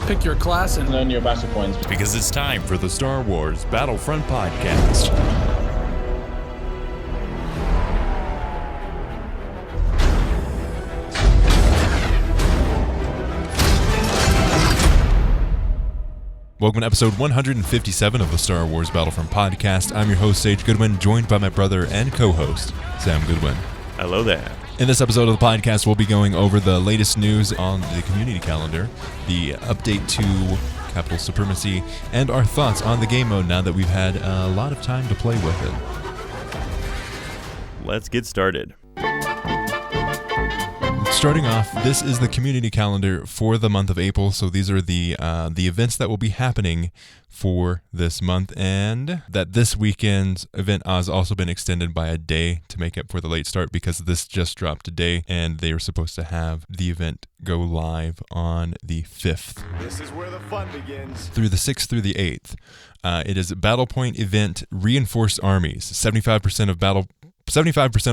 pick your class and earn your battle points. Because it's time for the Star Wars Battlefront Podcast. Welcome to episode 157 of the Star Wars Battlefront Podcast. I'm your host, Sage Goodwin, joined by my brother and co-host, Sam Goodwin. Hello there. In this episode of the podcast, we'll be going over the latest news on the community calendar, the update to Capital Supremacy, and our thoughts on the game mode now that we've had a lot of time to play with it. Let's get started. Starting off, this is the community calendar for the month of April. So these are the events that will be happening for this month, and that this weekend's event has also been extended by a day to make up for the late start because this just dropped today, and they were supposed to have the event go live on the 5th. This is where the fun begins. Through the 6th through the 8th. It is a Battle Point event, Reinforced Armies, 75%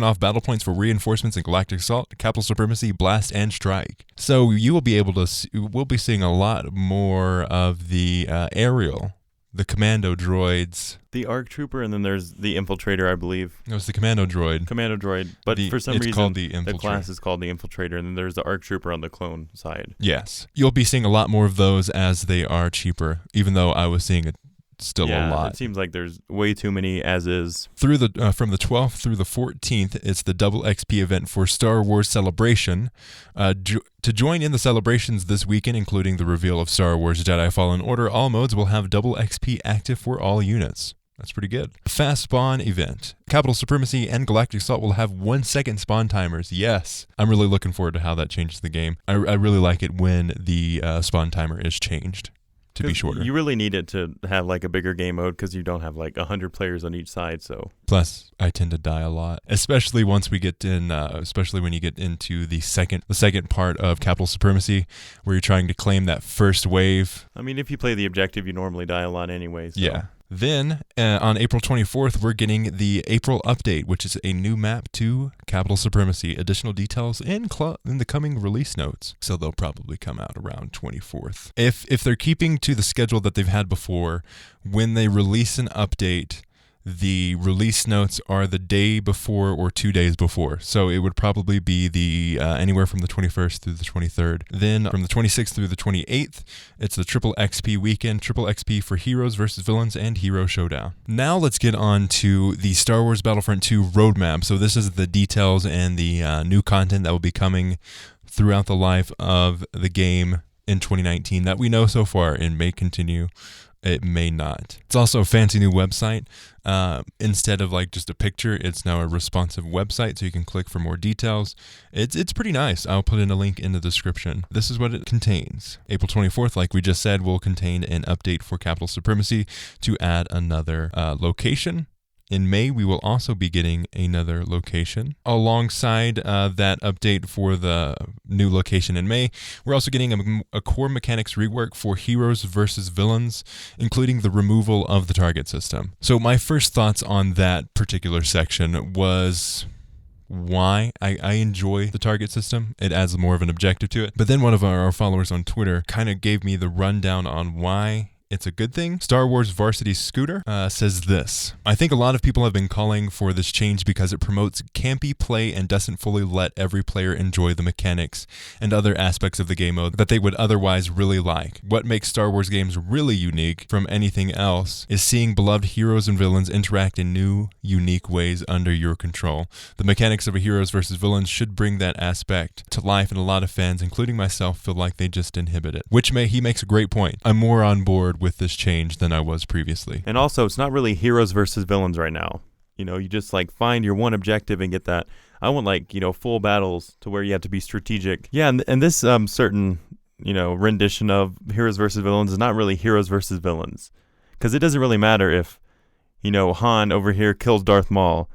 off battle points for reinforcements in Galactic Assault, Capital Supremacy, Blast, and Strike. So you will be able to, we'll be seeing a lot more of the aerial, the commando droids. The ARC Trooper, and then there's the Infiltrator, I believe. It was the commando droid. But for some reason, called the class is called the Infiltrator, and then there's the ARC Trooper on the clone side. Yes. You'll be seeing a lot more of those as they are cheaper, even though I was seeing still a lot. It seems like there's way too many as is. Through the from the 12th through the 14th, it's the double XP event for Star Wars Celebration. To join in the celebrations this weekend, including the reveal of Star Wars Jedi Fallen Order, all modes will have double XP active for all units. That's pretty good. Fast Spawn event. Capital Supremacy and Galactic Assault will have 1 second spawn timers. Yes. I'm really looking forward to how that changes the game. I really like it when the spawn timer is changed to be shorter. You really need it to have like a bigger game mode because you don't have like 100 players on each side. So plus, I tend to die a lot, especially once we get in. Especially when you get into the second part of Capital Supremacy, where you're trying to claim that first wave. I mean, if you play the objective, you normally die a lot anyway. So. Yeah. Then, on April 24th, we're getting the April update, which is a new map to Capital Supremacy. Additional details in the coming release notes. So they'll probably come out around 24th. If they're keeping to the schedule that they've had before, when they release an update, the release notes are the day before or 2 days before. So it would probably be the anywhere from the 21st through the 23rd. Then from the 26th through the 28th, it's the Triple XP weekend, Triple XP for Heroes versus Villains and Hero Showdown. Now let's get on to the Star Wars Battlefront 2 roadmap. So this is the details and the new content that will be coming throughout the life of the game in 2019 that we know so far and may continue. It may not. It's also a fancy new website. Instead of like just a picture, it's now a responsive website, so you can click for more details. It's pretty nice. I'll put in a link in the description. This is what it contains. April 24th, like we just said, will contain an update for Capital Supremacy to add another location. In May, we will also be getting another location. Alongside that update for the new location in May, we're also getting a core mechanics rework for Heroes versus Villains, including the removal of the target system. So my first thoughts on that particular section was why I enjoy the target system. It adds more of an objective to it. But then one of our followers on Twitter kind of gave me the rundown on why it's a good thing. Star Wars Varsity Scooter says this: I think a lot of people have been calling for this change because it promotes campy play and doesn't fully let every player enjoy the mechanics and other aspects of the game mode that they would otherwise really like. What makes Star Wars games really unique from anything else is seeing beloved heroes and villains interact in new, unique ways under your control. The mechanics of a Heroes versus Villains should bring that aspect to life, and a lot of fans, including myself, feel like they just inhibit it. He makes a great point. I'm more on board with this change than I was previously. And also, it's not really Heroes versus Villains right now. You know, you just like find your one objective and get that. I want like, full battles to where you have to be strategic. Yeah, and this certain, rendition of Heroes versus Villains is not really Heroes versus Villains. Because it doesn't really matter if, Han over here kills Darth Maul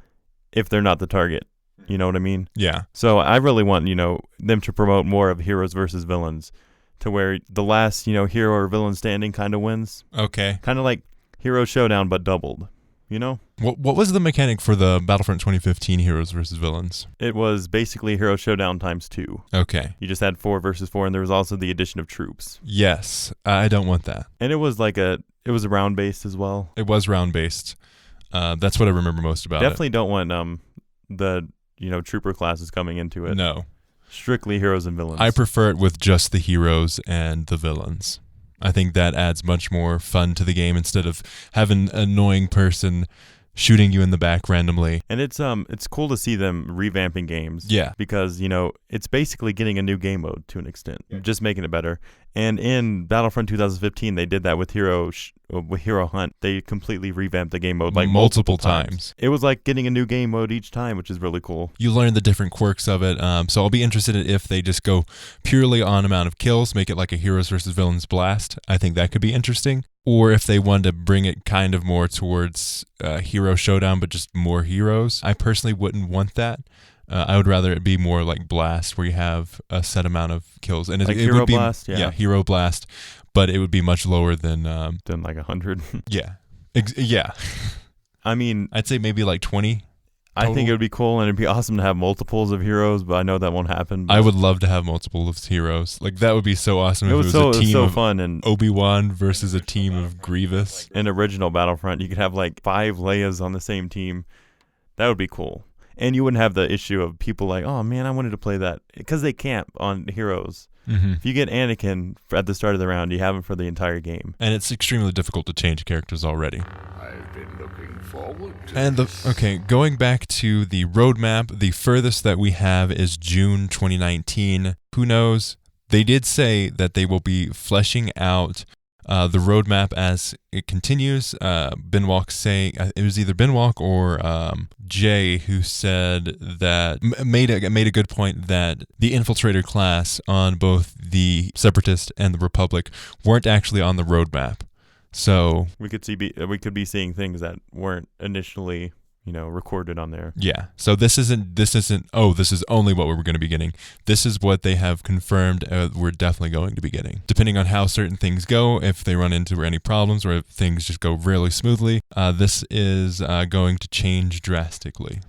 if they're not the target. You know what I mean? Yeah. So I really want, them to promote more of Heroes versus Villains, to where the last, hero or villain standing kind of wins. Okay. Kind of like Hero Showdown, but doubled. you know? What was the mechanic for the Battlefront 2015 Heroes versus Villains? It was basically Hero Showdown times 2. Okay. You just had 4 versus 4, and there was also the addition of troops. Yes, I don't want that. And it was it was round based as well. It was round based. That's what I remember most about Definitely don't want the trooper classes coming into it. No. Strictly heroes and villains. I prefer it with just the heroes and the villains. I think that adds much more fun to the game instead of having an annoying person shooting you in the back randomly. And it's cool to see them revamping games. Yeah. Because, it's basically getting a new game mode to an extent, just making it better. And in Battlefront 2015, they did that with Hero Hunt. They completely revamped the game mode like multiple times. It was like getting a new game mode each time, which is really cool. You learn the different quirks of it. So I'll be interested in if they just go purely on amount of kills, make it like a heroes versus villains blast. I think that could be interesting. Or if they want to bring it kind of more towards Hero Showdown, but just more heroes. I personally wouldn't want that. I would rather it be more like Blast, where you have a set amount of kills, and like it Hero would be Blast, yeah, Hero Blast, but it would be much lower than like 100. Yeah, yeah. I mean, I'd say maybe like 20. I think it would be cool, and it'd be awesome to have multiples of heroes, but I know that won't happen. I would love to have multiple of heroes. Like, that would be so awesome if it was a team of fun and Obi-Wan versus a team of Grievous. In original Battlefront, you could have like 5 Leias on the same team. That would be cool. And you wouldn't have the issue of people like, oh man, I wanted to play that. Because they camp on heroes. Mm-hmm. If you get Anakin at the start of the round, you have him for the entire game. And it's extremely difficult to change characters already. I've been looking forward to And going back to the roadmap, the furthest that we have is June 2019. Who knows? They did say that they will be fleshing out the roadmap as it continues. Binwalk saying it was either Binwalk or Jay who said that made a good point that the infiltrator class on both the Separatist and the Republic weren't actually on the roadmap. So we could be seeing things that weren't initially recorded on there. Yeah. So this isn't this is only what we're going to be getting. This is what they have confirmed we're definitely going to be getting. Depending on how certain things go, if they run into any problems or if things just go really smoothly, this is going to change drastically.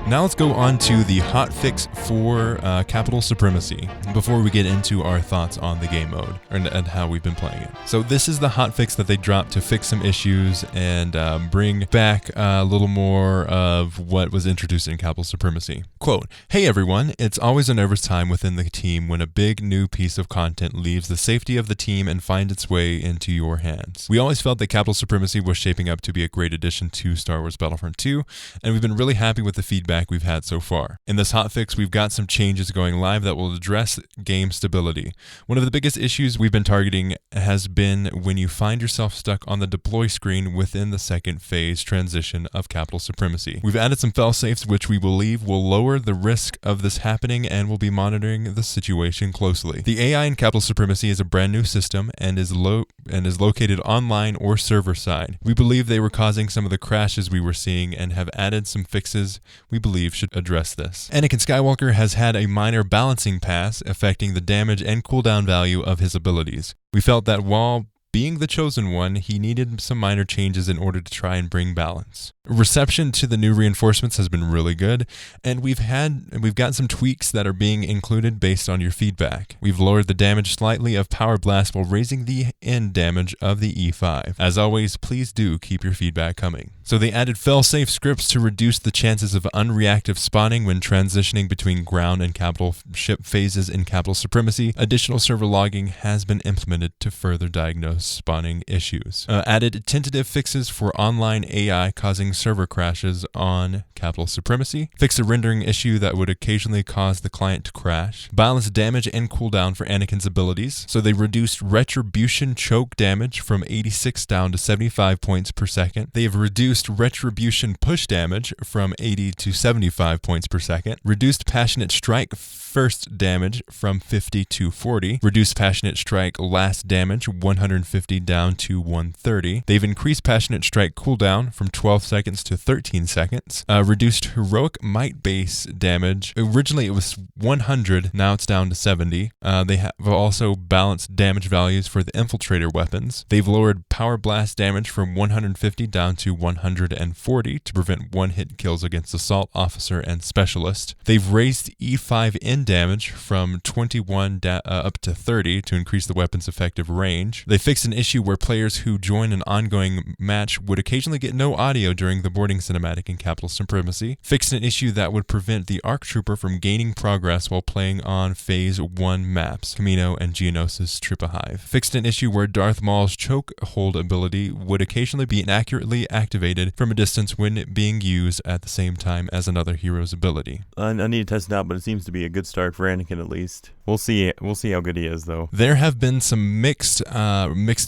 Now let's go on to the hotfix for Capital Supremacy before we get into our thoughts on the game mode and how we've been playing it. So this is the hotfix that they dropped to fix some issues and bring back a little more of what was introduced in Capital Supremacy. Quote, "Hey everyone, it's always a nervous time within the team when a big new piece of content leaves the safety of the team and finds its way into your hands. We always felt that Capital Supremacy was shaping up to be a great addition to Star Wars Battlefront 2, and we've been really happy with the feedback we've had so far. In this hotfix, we've got some changes going live that will address game stability. One of the biggest issues we've been targeting has been when you find yourself stuck on the deploy screen within the second phase transition of Capital Supremacy. We've added some fail-safes which we believe will lower the risk of this happening and will be monitoring the situation closely. The AI in Capital Supremacy is a brand new system and is located online or server side. We believe they were causing some of the crashes we were seeing and have added some fixes we believe should address this. Anakin Skywalker has had a minor balancing pass affecting the damage and cooldown value of his abilities. We felt that while being the chosen one, he needed some minor changes in order to try and bring balance. Reception to the new reinforcements has been really good, and we've got some tweaks that are being included based on your feedback. We've lowered the damage slightly of Power Blast while raising the end damage of the E5. As always, please do keep your feedback coming. So they added fail-safe scripts to reduce the chances of unreactive spawning when transitioning between ground and capital ship phases in Capital Supremacy. Additional server logging has been implemented to further diagnose spawning issues. Added tentative fixes for online AI causing server crashes on Capital Supremacy. Fixed a rendering issue that would occasionally cause the client to crash. Balanced damage and cooldown for Anakin's abilities. So they reduced Retribution choke damage from 86 down to 75 points per second. They have reduced Retribution push damage from 80 to 75 points per second. Reduced Passionate Strike first damage from 50 to 40. Reduced Passionate Strike last damage 150 down to 130. They've increased Passionate Strike cooldown from 12 seconds to 13 seconds. Reduced Heroic Might base damage. Originally it was 100, now it's down to 70. They have also balanced damage values for the Infiltrator weapons. They've lowered Power Blast damage from 150 down to 140 to prevent one-hit kills against Assault Officer and Specialist. They've raised E5 in damage from 21 up to 30 to increase the weapon's effective range. They fixed an issue where players who join an ongoing match would occasionally get no audio during the boarding cinematic in Capital Supremacy. Fixed an issue that would prevent the ARC Trooper from gaining progress while playing on Phase 1 maps, Camino and Geonosis Trippahive. Fixed an issue where Darth Maul's choke hold ability would occasionally be inaccurately activated from a distance when being used at the same time as another hero's ability. I need to test it out, but it seems to be a good start for Anakin at least. We'll see how good he is, though. There have been some mixed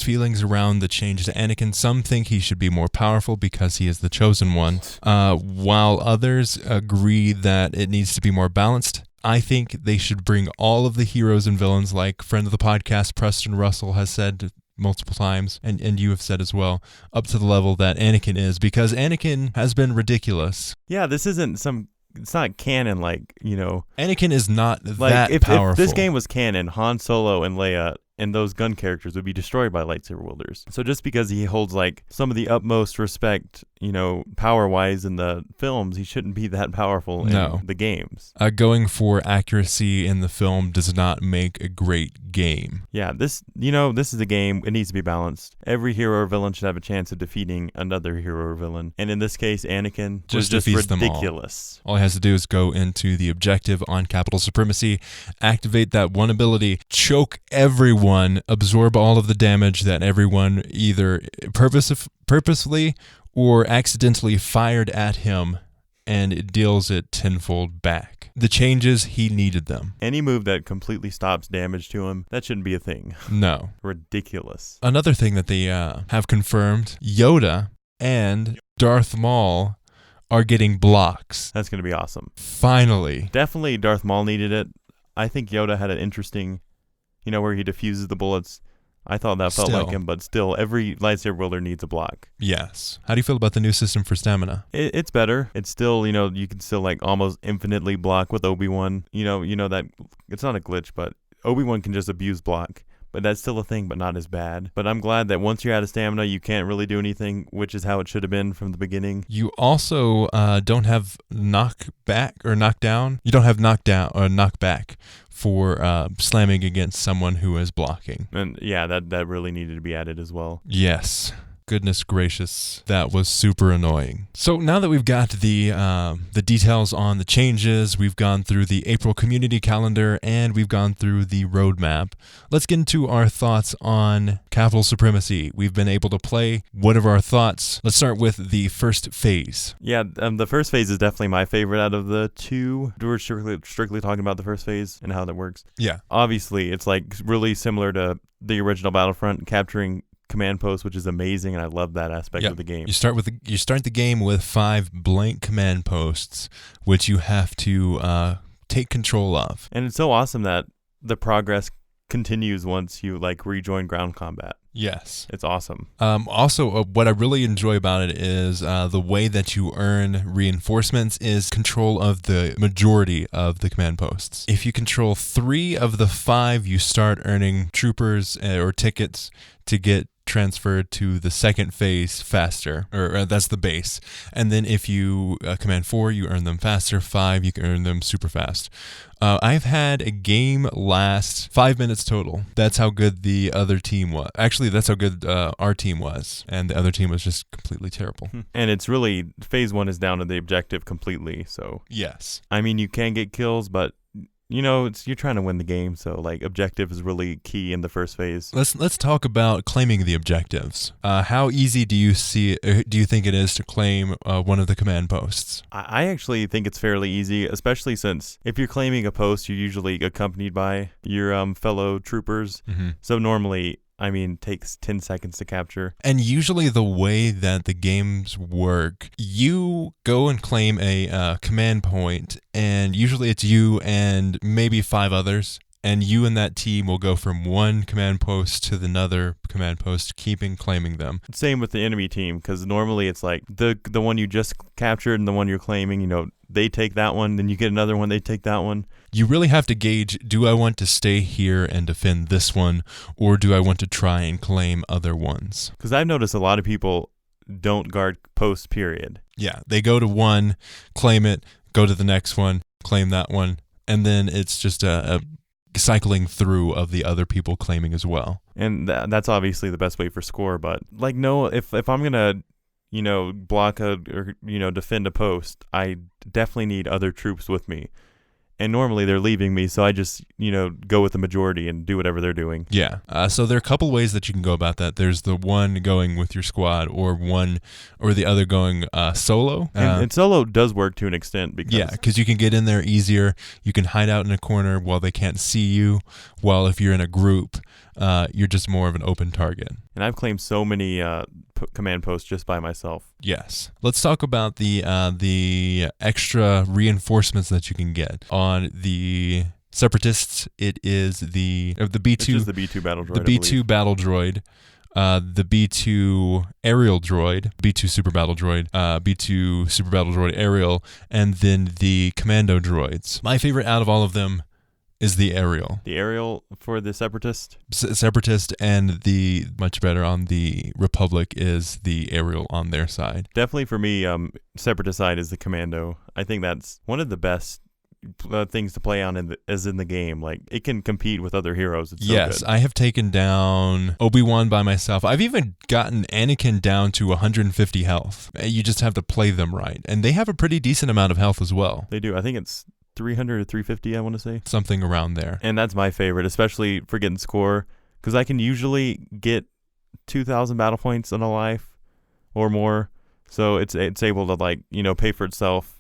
feelings around the change to Anakin. Some think he should be more powerful because he is the chosen one, while others agree that it needs to be more balanced. I think they should bring all of the heroes and villains, like friend of the podcast Preston Russell has said multiple times, and you have said as well, up to the level that Anakin is, because Anakin has been ridiculous. Yeah, this isn't it's not canon, Anakin is not like that powerful. If this game was canon, Han Solo and Leia and those gun characters would be destroyed by lightsaber wielders. So just because he holds some of the utmost respect, power-wise in the films, he shouldn't be that powerful in the games. Going for accuracy in the film does not make a great game. Yeah, this is a game. It needs to be balanced. Every hero or villain should have a chance of defeating another hero or villain. And in this case, Anakin was just ridiculous. All he has to do is go into the objective on Capital Supremacy, activate that one ability, choke everyone, absorb all of the damage that everyone either purposefully or accidentally fired at him, and it deals it tenfold back. The changes, he needed them. Any move that completely stops damage to him, that shouldn't be a thing. No. Ridiculous. Another thing that they have confirmed, Yoda and Darth Maul are getting blocks. That's going to be awesome. Finally. Definitely Darth Maul needed it. I think Yoda had an interesting, where he diffuses the bullets. I thought that felt like him, but still, every lightsaber wielder needs a block. Yes. How do you feel about the new system for stamina? It's better. It's still, you can still almost infinitely block with Obi-Wan. That it's not a glitch, but Obi-Wan can just abuse block. But that's still a thing, but not as bad. But I'm glad that once you're out of stamina, you can't really do anything, which is how it should have been from the beginning. You also don't have knockback or knockdown. You don't have knockdown or knockback for slamming against someone who is blocking. And yeah, that really needed to be added as well. Yes. Goodness gracious, that was super annoying. So now that we've got the details on the changes, we've gone through the April community calendar, and we've gone through the roadmap, let's get into our thoughts on Capital Supremacy. We've been able to play. What are our thoughts? Let's start with the first phase. Yeah, the first phase is definitely my favorite out of the two. We're strictly talking about the first phase and how that works. Yeah. Obviously, it's really similar to the original Battlefront, capturing command posts, which is amazing, and I love that aspect of the game. You start the game with 5 blank command posts, which you have to take control of. And it's so awesome that the progress continues once you rejoin ground combat. Yes. It's awesome. Also, what I really enjoy about it is the way that you earn reinforcements is control of the majority of the command posts. If you control 3 of the 5, you start earning troopers or tickets to get transferred to the second phase faster, or that's the base. And then if you command 4, you earn them faster. 5, you can earn them super fast. I've had a game last 5 minutes total. That's how good the other team was. Actually, that's how good our team was, and the other team was just completely terrible. And it's really, phase 1 is down to the objective completely. So yes, I mean, you can get kills, but you're trying to win the game, so objective is really key in the first phase. Let's talk about claiming the objectives. How easy do you think it is to claim one of the command posts? I actually think it's fairly easy, especially since if you're claiming a post, you're usually accompanied by your fellow troopers. Mm-hmm. So normally I mean, takes 10 seconds to capture. And usually the way that the games work, you go and claim a command point, and usually it's you and maybe 5 others. And you and that team will go from one command post to another command post, claiming them. Same with the enemy team, because normally it's like the one you just captured and the one you're claiming, you know, they take that one, then you get another one, they take that one. You really have to gauge, do I want to stay here and defend this one, or do I want to try and claim other ones? Because I've noticed a lot of people don't guard post, period. Yeah, they go to one, claim it, go to the next one, claim that one, and then it's just a cycling through of the other people claiming as well. And that's obviously the best way for score, but like, no, if I'm going to, you know, block or, you know, defend a post, I definitely need other troops with me. And normally they're leaving me, so I just, you know, go with the majority and do whatever they're doing. Yeah. So there are a couple ways that you can go about that. There's the one going with your squad, or the other going solo. And solo does work to an extent. Because you can get in there easier. You can hide out in a corner while they can't see you. While if you're in a group, you're just more of an open target. And I've claimed so many command posts just by myself. Yes. Let's talk about the extra reinforcements that you can get. On the Separatists, it is the B2. It's just the B2 battle droid. The B2 battle droid. The B2 aerial droid, B2 super battle droid, B2 super battle droid aerial, and then the commando droids. My favorite out of all of them is the aerial. The aerial for the Separatist? Separatist, and the much better on the Republic is the aerial on their side. Definitely for me, Separatist side is the commando. I think that's one of the best things to play on in the game. Like, it can compete with other heroes. It's yes, so good. I have taken down Obi-Wan by myself. I've even gotten Anakin down to 150 health. You just have to play them right. And they have a pretty decent amount of health as well. They do. I think it's 300 or 350, I want to say. Something around there. And that's my favorite, especially for getting score, because I can usually get 2,000 battle points in a life or more. So it's able to, like, you know, pay for itself,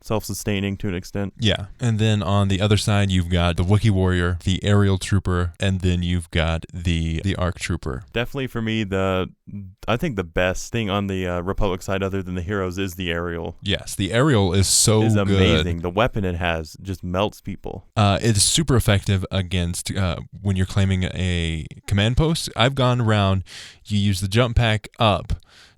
self-sustaining to an extent. Yeah. And then on the other side, you've got the Wookiee warrior, the aerial trooper, and then you've got the ARC trooper. Definitely for me, I think the best thing on the Republic side other than the heroes is the aerial. Yes, the aerial is good. Amazing. The weapon it has just melts people. It's super effective against when you're claiming a command post. I've gone around, you use the jump pack up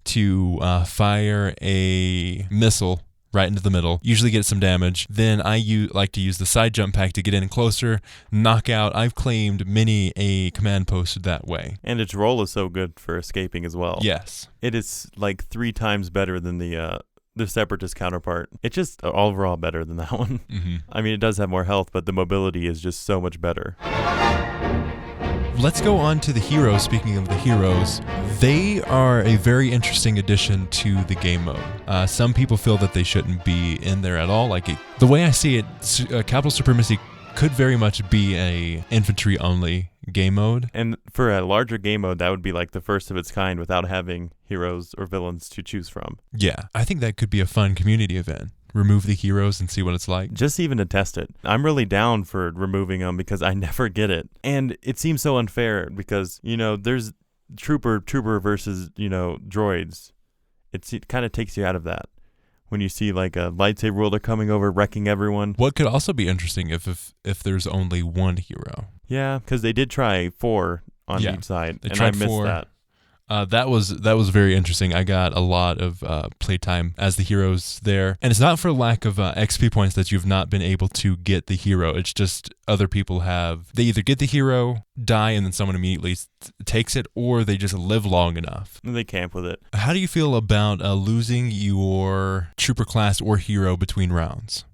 to fire a missile right into the middle, usually get some damage. Then I like to use the side jump pack to get in closer, knock out. I've claimed many a command post that way. And its roll is so good for escaping as well. Yes. It is like 3 times better than the Separatist counterpart. It's just overall better than that one. Mm-hmm. I mean, it does have more health, but the mobility is just so much better. Let's go on to the heroes. Speaking of the heroes, they are a very interesting addition to the game mode. Some people feel that they shouldn't be in there at all. The way I see it, Capital Supremacy could very much be a infantry-only game mode. And for a larger game mode, that would be like the first of its kind without having heroes or villains to choose from. Yeah, I think that could be a fun community event. Remove the heroes and see what it's like. Just even to test it. I'm really down for removing them because I never get it. And it seems so unfair because, you know, there's trooper versus, you know, droids. It kind of takes you out of that. When you see like a lightsaber wielder coming over, wrecking everyone. What could also be interesting if there's only one hero. Yeah, because they did try 4 on each side, and I missed 4. that. That was very interesting. I got a lot of playtime as the heroes there. And it's not for lack of XP points that you've not been able to get the hero. It's just other people they either get the hero, die, and then someone immediately takes it, or they just live long enough. And they camp with it. How do you feel about losing your trooper class or hero between rounds?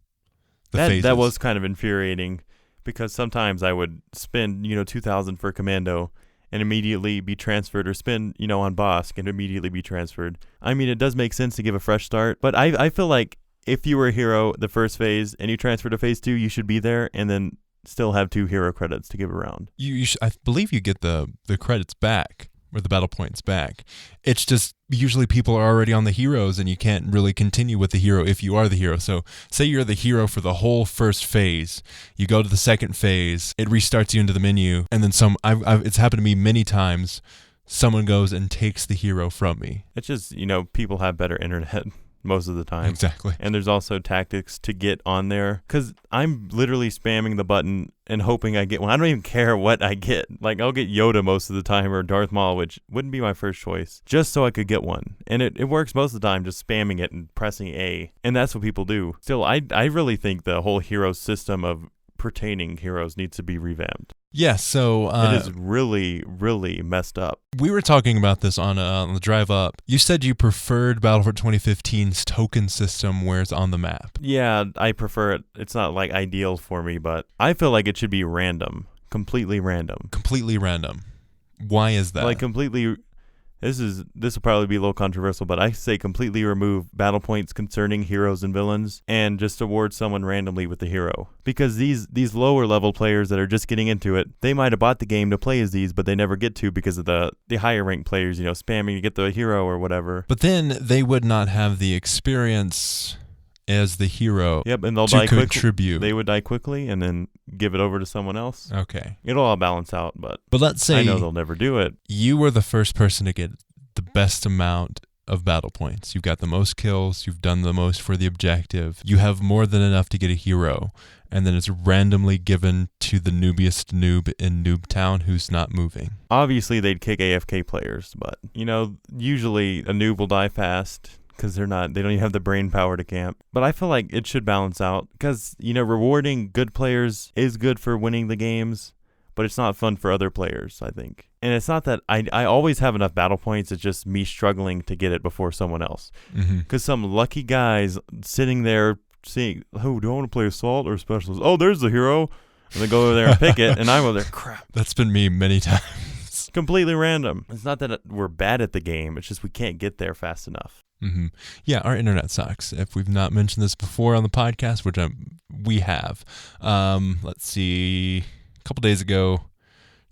That was kind of infuriating because sometimes I would spend, 2,000 for a commando and immediately be transferred, or spend, on Bosk and immediately be transferred. I mean, it does make sense to give a fresh start, but I feel like if you were a hero the first phase and you transfer to phase 2, you should be there and then still have 2 hero credits to give around. I believe you get the credits back or the battle points back. It's just usually people are already on the heroes and you can't really continue with the hero if you are the hero. So say you're the hero for the whole first phase, you go to the second phase, it restarts you into the menu, and then it's happened to me many times, someone goes and takes the hero from me. It's just, people have better internet most of the time. Exactly. And there's also tactics to get on there, because I'm literally spamming the button and hoping I get one. I don't even care what I get. Like, I'll get Yoda most of the time, or Darth Maul, which wouldn't be my first choice, just so I could get one. And it works most of the time, just spamming it and pressing A. And that's what people do. Still, I really think the whole hero system of pertaining heroes needs to be revamped. Yeah, so it is really, really messed up. We were talking about this on the drive up. You said you preferred Battlefront 2015's token system where it's on the map. Yeah, I prefer it. It's not like ideal for me, but I feel like it should be random, completely random. Completely random. Why is that? Like completely. This will probably be a little controversial, but I say completely remove battle points concerning heroes and villains and just award someone randomly with the hero. Because these lower level players that are just getting into it, they might have bought the game to play as these, but they never get to because of the higher ranked players, spamming to get the hero or whatever. But then they would not have the experience as the hero. Yep, and they'll to die contribute. They would die quickly and then give it over to someone else. Okay. It'll all balance out, but let's say I know they'll never do it. You were the first person to get the best amount of battle points. You've got the most kills, you've done the most for the objective, you have more than enough to get a hero, and then it's randomly given to the noobiest noob in Noob Town who's not moving. Obviously, they'd kick AFK players, but, usually a noob will die fast, because they don't even have the brain power to camp. But I feel like it should balance out, because, rewarding good players is good for winning the games, but it's not fun for other players, I think. And it's not that I always have enough battle points, it's just me struggling to get it before someone else. Because some lucky guy's sitting there seeing, oh, do I want to play Assault or Specialist? Oh, there's the hero. And they go over there and pick it, and I'm over there, crap. That's been me many times. Completely random. It's not that we're bad at the game, it's just we can't get there fast enough. Mm-hmm. Yeah, our internet sucks. If we've not mentioned this before on the podcast, which we have. Let's see, a couple days ago,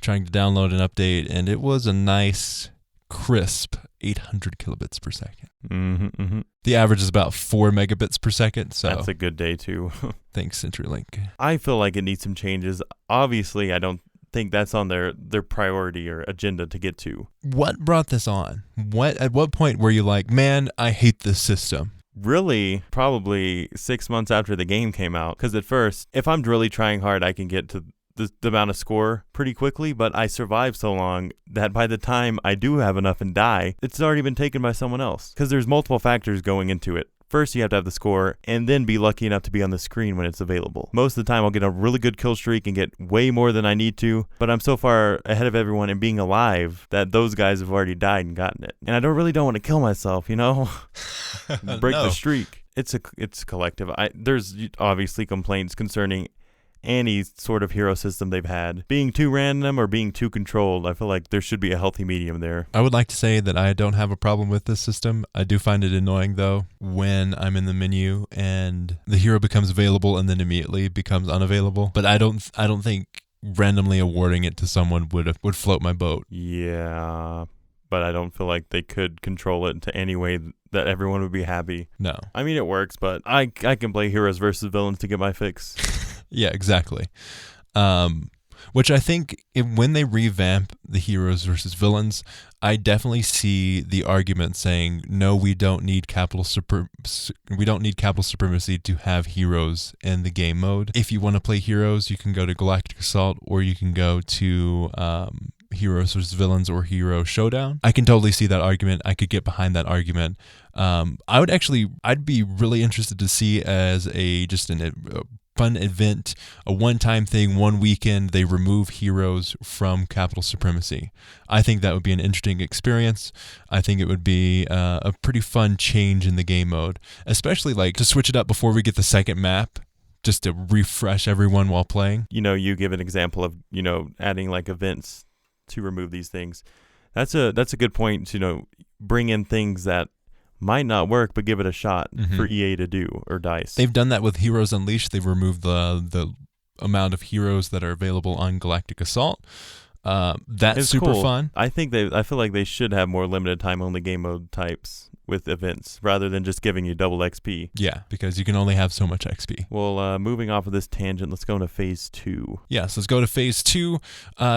trying to download an update, and it was a nice, crisp 800 kilobits per second. The average is about 4 megabits per second. So that's a good day too. Thanks, CenturyLink. I feel like it needs some changes. Obviously, I don't think that's on their priority or agenda to get to. What brought this on? At what point were you like, man, I hate this system? Really, probably 6 months after the game came out. Because at first, if I'm really trying hard, I can get to the amount of score pretty quickly, but I survived so long that by the time I do have enough and die, it's already been taken by someone else. Because there's multiple factors going into it. First, you have to have the score, and then be lucky enough to be on the screen when it's available. Most of the time, I'll get a really good kill streak and get way more than I need to, but I'm so far ahead of everyone in being alive that those guys have already died and gotten it. And I don't want to kill myself, Break the streak. It's collective. There's obviously complaints concerning any sort of hero system they've had. Being too random or being too controlled, I feel like there should be a healthy medium there. I would like to say that I don't have a problem with this system. I do find it annoying, though, when I'm in the menu and the hero becomes available and then immediately becomes unavailable. But I don't think randomly awarding it to someone would float my boat. Yeah, but I don't feel like they could control it to any way that everyone would be happy. No. I mean, it works, but I can play heroes versus villains to get my fix. Yeah, exactly. Which I think when they revamp the heroes versus villains, I definitely see the argument saying, no, we don't need Capital Supremacy to have heroes in the game mode. If you want to play heroes, you can go to Galactic Assault, or you can go to Heroes versus Villains or Hero Showdown. I can totally see that argument. I could get behind that argument. I'd be really interested to see as a fun event, a one-time thing, one weekend, they remove heroes from Capital Supremacy. I think that would be an interesting experience. I think it would be a pretty fun change in the game mode, especially like to switch it up before we get the second map, just to refresh everyone while playing. You give an example of, adding like events to remove these things. That's a good point to, bring in things that might not work, but give it a shot for EA to do, or DICE. They've done that with Heroes Unleashed. They've removed the amount of heroes that are available on Galactic Assault. That's It's super cool. fun. I feel like they should have more limited time only game mode types with events rather than just giving you double XP. Yeah, because you can only have so much XP. Well, moving off of this tangent, let's go into phase 2. Yes, let's go to phase 2.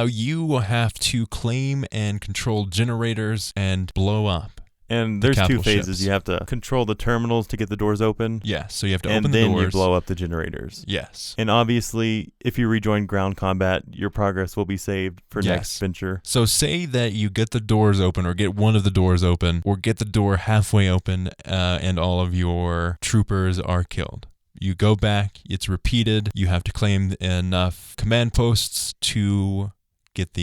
You will have to claim and control generators and blow up. And there's two capital phases. ships. You have to control the terminals to get the doors open. Yes, so you have to And open the then doors. you blow up the generators. Yes. And obviously, if you rejoin ground combat, your progress will be saved for next venture. So say that you get the doors open or get one of the doors open or get the door halfway open and all of your troopers are killed. You go back, it's repeated. You have to claim enough command posts to get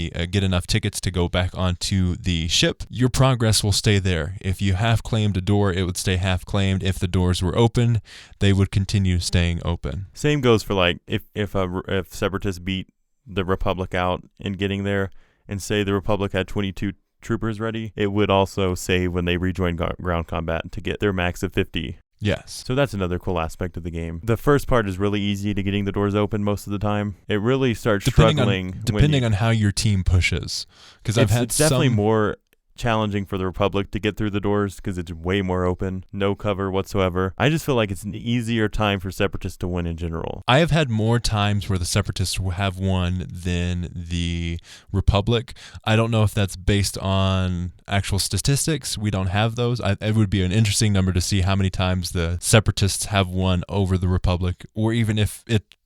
enough tickets to go back onto the ship. Your progress will stay there. If you half claimed a door, it would stay half claimed. If the doors were open, they would continue staying open. Same goes for like if Separatists beat the Republic out in getting there, and say the Republic had 22 troopers ready, it would also save when they rejoin ground combat to get their max of 50. Yes. So that's another cool aspect of the game. The first part is really easy to getting the doors open most of the time. It really starts struggling depending on how your team pushes. Because it's definitely more challenging for the Republic to get through the doors because it's way more open, no cover whatsoever. I just feel like it's an easier time for Separatists to win in general. I have had more times where the Separatists have won than the Republic. I don't know if that's based on actual statistics. We don't have those. It would be an interesting number to see how many times the Separatists have won over the Republic, or even if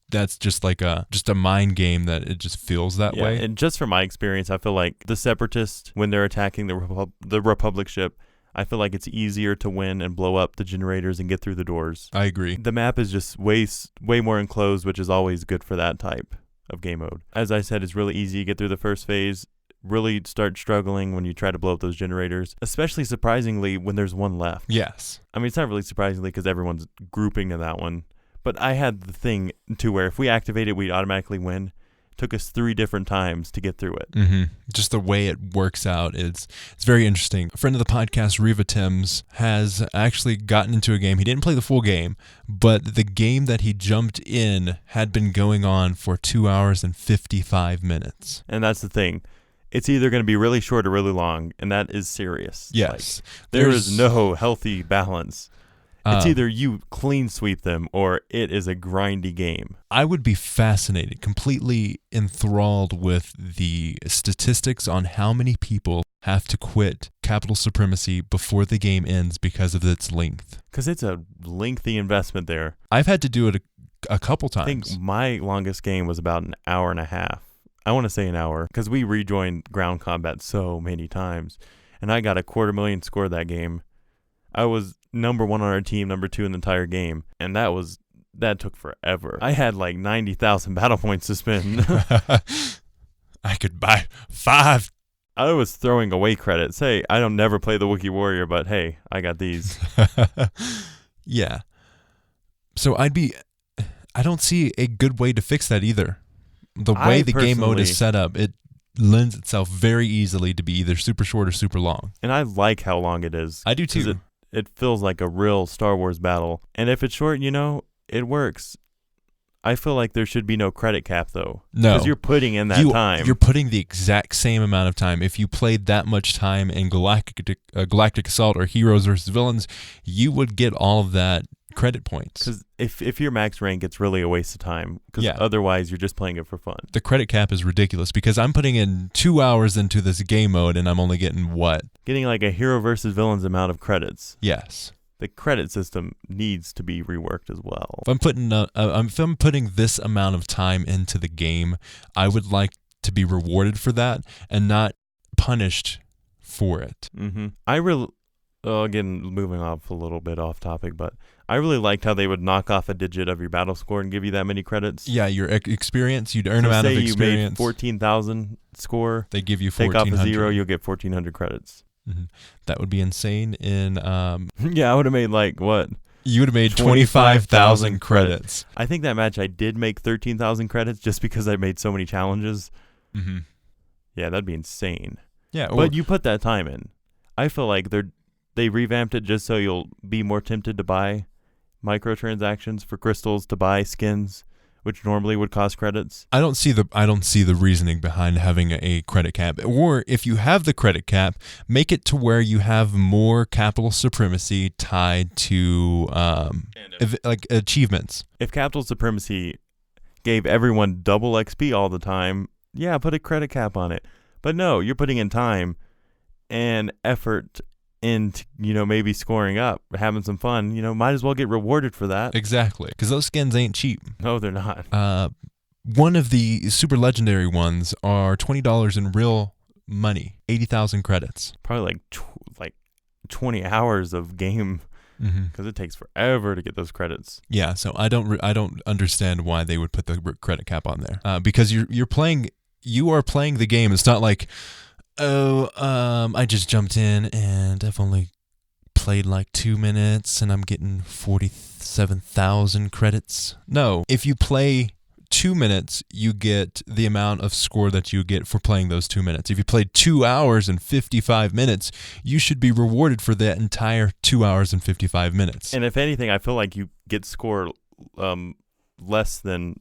that's just like a mind game that it just feels that way. And just from my experience, I feel like the Separatists, when they're attacking the Republic ship, I feel like it's easier to win and blow up the generators and get through the doors. I agree. The map is just way more enclosed, which is always good for that type of game mode. As I said, it's really easy to get through the first phase. Really start struggling when you try to blow up those generators, especially surprisingly when there's one left. Yes. I mean, it's not really surprisingly because everyone's grouping to that one. But I had the thing to where if we activate it, we'd automatically win. It took us 3 different times to get through it. Mm-hmm. Just the way it works out, it's very interesting. A friend of the podcast, Riva Timms, has actually gotten into a game. He didn't play the full game, but the game that he jumped in had been going on for 2 hours and 55 minutes. And that's the thing. It's either going to be really short or really long, and that is serious. Yes. There is no healthy balance. It's either you clean sweep them or it is a grindy game. I would be fascinated, completely enthralled with the statistics on how many people have to quit Capital Supremacy before the game ends because of its length. Because it's a lengthy investment there. I've had to do it a couple times. I think my longest game was about an hour and a half. I want to say an hour because we rejoined ground combat so many times. And I got a 250,000 score that game. I was number 1 on our team, number 2 in the entire game, and that took forever. I had like 90,000 battle points to spend. I could buy 5. I was throwing away credits. Hey, I don't never play the Wookiee Warrior, but hey, I got these. Yeah. So I don't see a good way to fix that either. The way the game mode is set up, it lends itself very easily to be either super short or super long. And I like how long it is. I do too. It feels like a real Star Wars battle. And if it's short, it works. I feel like there should be no credit cap, though. No. Because you're putting in that time. You're putting the exact same amount of time. If you played that much time in Galactic Assault or Heroes versus Villains, you would get all of that credit points. Because if you're max rank, it's really a waste of time. Because otherwise, you're just playing it for fun. The credit cap is ridiculous because I'm putting in 2 hours into this game mode and I'm only getting what? Getting like a Hero versus Villains amount of credits. Yes. The credit system needs to be reworked as well. If I'm putting this amount of time into the game, I would like to be rewarded for that and not punished for it. Mm-hmm. Again, moving off a little bit off topic, but I really liked how they would knock off a digit of your battle score and give you that many credits. Yeah, your experience, you'd earn amount of experience. Say you made 14,000 score. They give you 1,400. Take off a 0, you'll get 1,400 credits. Mm-hmm. That would be insane. Yeah, I would have made like what? You would have made 25,000 credits. I think that match I did make 13,000 credits just because I made so many challenges. Mm-hmm. Yeah, that'd be insane. Yeah, but you put that time in. I feel like they revamped it just so you'll be more tempted to buy microtransactions for crystals to buy skins which normally would cost credits. I don't see the reasoning behind having a credit cap. Or if you have the credit cap, make it to where you have more Capital Supremacy tied to like achievements. If Capital Supremacy gave everyone double XP all the time, yeah, put a credit cap on it. But no, you're putting in time and effort into, maybe scoring up, having some fun. Might as well get rewarded for that. Exactly, because those skins ain't cheap. No, they're not. One of the super legendary ones are $20 in real money, 80,000 credits. Probably like 20 hours of game, because it takes forever to get those credits. Yeah, so I don't understand why they would put the credit cap on there. Because you are playing the game. It's not like, I just jumped in and I've only played like 2 minutes and I'm getting 47,000 credits. No, if you play 2 minutes, you get the amount of score that you get for playing those 2 minutes. If you played 2 hours and 55 minutes, you should be rewarded for that entire 2 hours and 55 minutes. And if anything, I feel like you get score less than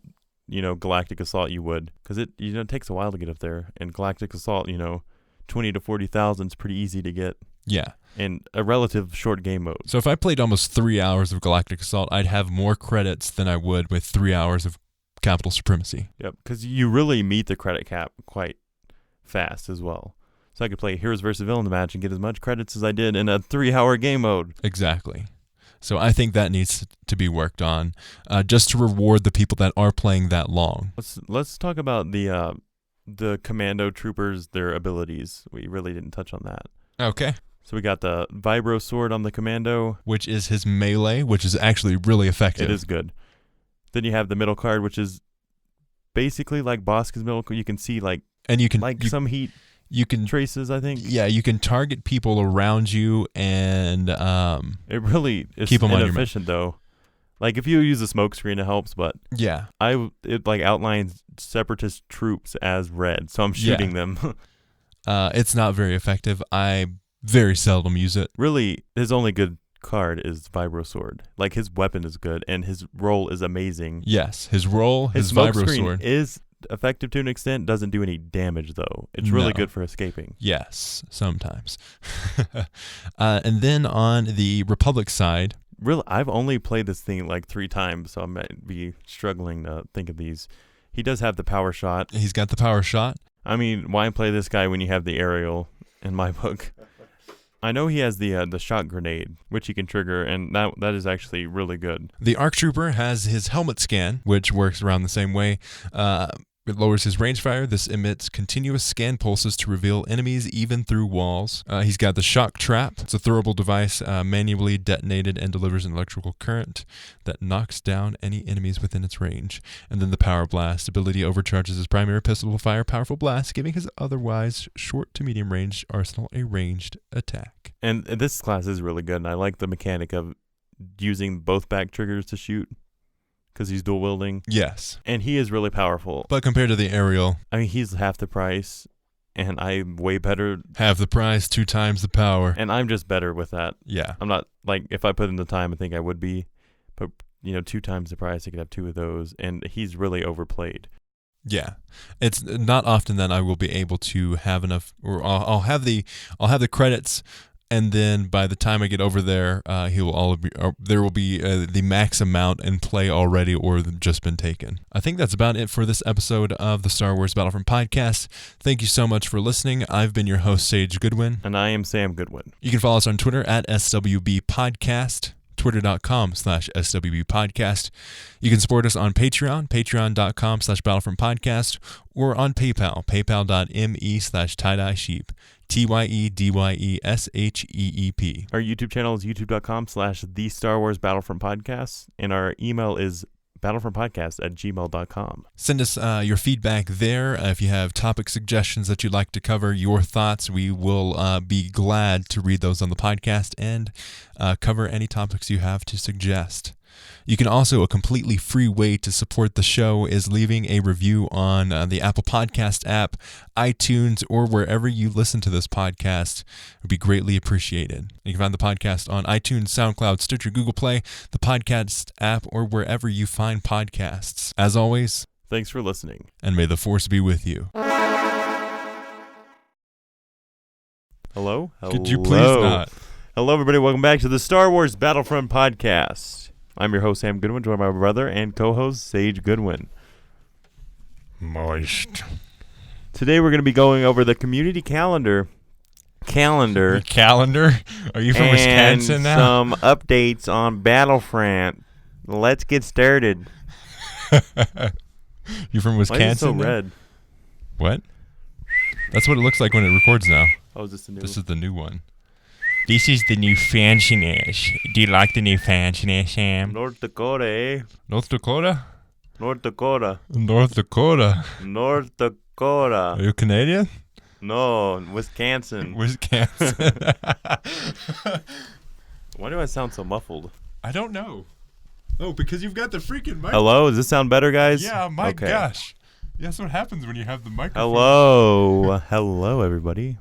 Galactic Assault you would, because it takes a while to get up there. And Galactic Assault, 20 to 40,000 is pretty easy to get. Yeah. In a relative short game mode. So if I played almost 3 hours of Galactic Assault, I'd have more credits than I would with 3 hours of Capital Supremacy. Yep, because you really meet the credit cap quite fast as well. So I could play Heroes versus Villains match and get as much credits as I did in a 3-hour game mode. Exactly. So I think that needs to be worked on, just to reward the people that are playing that long. Let's talk about the commando troopers, their abilities. We really didn't touch on that. Okay. So we got the Vibro Sword on the commando, which is his melee, which is actually really effective. It is good. Then you have the middle card, which is basically like Bossk's middle card. You can see some heat. You can traces, I think. Yeah, you can target people around you, and it really is keep them inefficient though. Like if you use a smoke screen, it helps, but yeah, it outlines separatist troops as red, so I'm shooting them. It's not very effective. I very seldom use it. Really, his only good card is Vibro Sword. Like his weapon is good, and his roll is amazing. Yes, his roll, his smoke Vibro screen Sword is effective to an extent. Doesn't do any damage though. It's really good for escaping. Yes, sometimes. And then on the Republic side, really, I've only played this thing like 3 times, so I might be struggling to think of these. He does have the power shot. He's got the power shot. I mean, why play this guy when you have the aerial in my book? I know he has the shock grenade, which he can trigger, and that is actually really good. The ARC Trooper has his helmet scan, which works around the same way. It lowers his range fire. This emits continuous scan pulses to reveal enemies even through walls. He's got the shock trap. It's a throwable device, manually detonated, and delivers an electrical current that knocks down any enemies within its range. And then the power blast ability overcharges his primary pistol to fire powerful blasts, giving his otherwise short to medium range arsenal a ranged attack. And this class is really good, and I like the mechanic of using both back triggers to shoot, because he's dual wielding. Yes. And he is really powerful. But compared to the aerial, I mean, he's half the price, and I'm way better. Half the price, 2 times the power. And I'm just better with that. Yeah. I'm not, like, if I put in the time, I think I would be. But, 2 times the price, I could have 2 of those. And he's really overplayed. Yeah. It's not often that I will be able to have enough, or I'll have the credits. And then by the time I get over there, there will be the max amount in play already or just been taken. I think that's about it for this episode of the Star Wars Battlefront Podcast. Thank you so much for listening. I've been your host, Sage Goodwin. And I am Sam Goodwin. You can follow us on Twitter at SWB Podcast. Twitter.com/SWB Podcast. You can support us on Patreon, patreon.com/Battlefront Podcast, or on PayPal, paypal.me/tie-dye sheep, TYEDYESHEEP. Our YouTube channel is youtube.com/The Star Wars Battlefront Podcast, and our email is battlefrontpodcast@gmail.com. Send us your feedback there. If you have topic suggestions that you'd like to cover, your thoughts, we will be glad to read those on the podcast and cover any topics you have to suggest. You can also, a completely free way to support the show is leaving a review on the Apple Podcast app, iTunes, or wherever you listen to this podcast. It would be greatly appreciated. You can find the podcast on iTunes, SoundCloud, Stitcher, Google Play, the podcast app, or wherever you find podcasts. As always, Thanks for listening. and may the force be with you. Hello? Could you please not? Hello, everybody. Welcome back to the Star Wars Battlefront podcast. I'm your host, Sam Goodwin, joined by my brother and co-host, Sage Goodwin. Moist. Today, we're going to be going over the community calendar. Calendar? Are you from and Wisconsin now? some updates on Battlefront. Let's get started. You from Wisconsin? Why is it so now? red? What? That's what it looks like when it records now. Oh, is this the new This is the new one. This is the new fanciness. Do you like the new fanciness, Sam? North Dakota, eh? North Dakota? North Dakota. North Dakota. North Dakota. Are you Canadian? No, Wisconsin. Wisconsin. Why do I sound so muffled? I don't know. Oh, because you've got the freaking mic. Hello? Does this sound better, guys? Yeah, my Okay. gosh. That's what happens when you have the microphone. Hello. Hello, everybody.